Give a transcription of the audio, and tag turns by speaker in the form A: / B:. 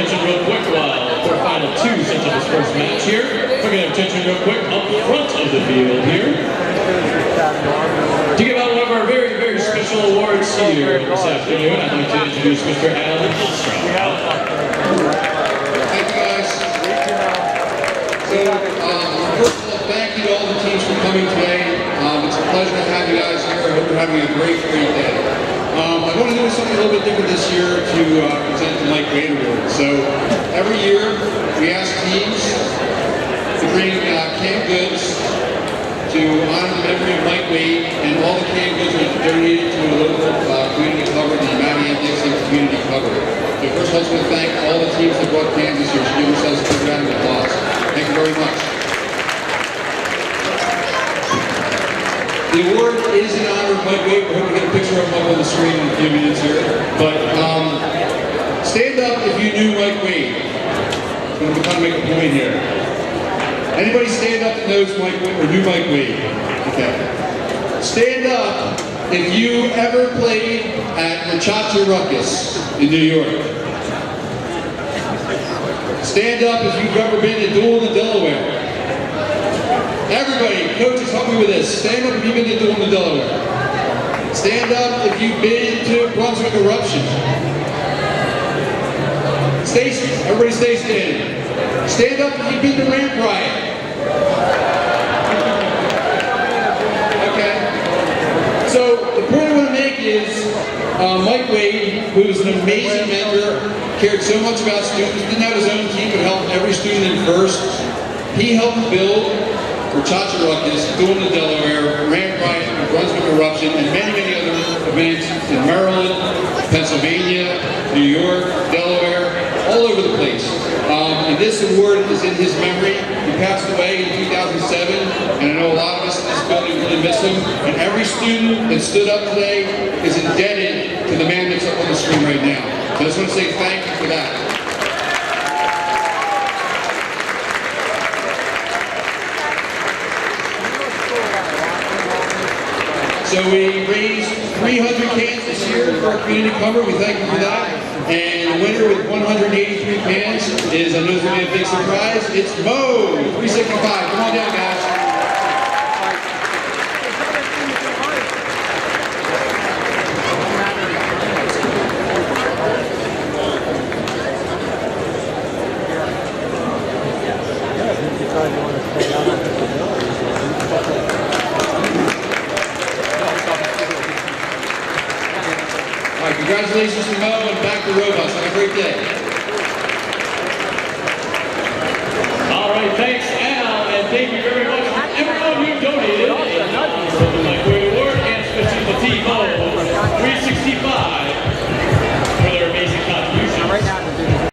A: attention real quick while quarterfinal 2 sets up his first match here. If I can have attention real quick up front of the field here. To give out one of our very, very special awards here this afternoon, I'd like to introduce Mr. Alan Ulstra.
B: Thank you, guys. So, first of all, thank you to all the teams for coming today. It's a pleasure to have you guys here. I hope you're having a great, great day. I want to do something a little bit different this year to present the Mike Wade Award. So, every year we ask teams to bring canned goods to honor the memory of Mike Wade, and all the canned goods are donated to a local community cover, the Maddie and Dixon Community Cover. So first, I just want to thank all the teams that brought cans this year. So give yourselves a big round of applause. Thank you very much. The award is in honor of Mike Wade. We're hoping to get a picture of him up on the screen in a few minutes here. But stand up if you knew Mike Wade. I'm going to kind of make a point here. Anybody stand up that knows Mike Wade or knew Mike Wade? Okay. Stand up if you ever played at the Cha-Cha Ruckus in New York. Stand up if you've ever been to Duel in Delaware. Everybody, coaches, help me with this. Stand up if you've been to Duel in Delaware. Stand up if you've been to Brunswick Eruption. Everybody stay standing. Stand up if you've been to Riot. Okay. So the point I want to make is Mike Wade, who was an amazing mentor, cared so much about students, didn't have his own team, but helped every student in first. He helped build for Cha-Cha Ruckus, Duel in Delaware, Riot, Brunswick Eruption, and many, many other events in Maryland, Pennsylvania, New York, Delaware, all over the place. And this award is in his memory. He passed away in 2007, and I know a lot of us in this building really miss him. And every student that stood up today is indebted to the man that's up on the screen right now. So I just want to say thank you for that. So we raised 300 cans this year for our community cover. We thank you for that. And the winner with 183 cans is, I know it's going to be a big surprise, it's Mo, 365. Come on down, guys. Congratulations to Mo and back to Robotics. Have a great day.
A: All right, thanks, Al, and thank you very much for everyone who donated. The Mike Wade Award, and especially the team of 365.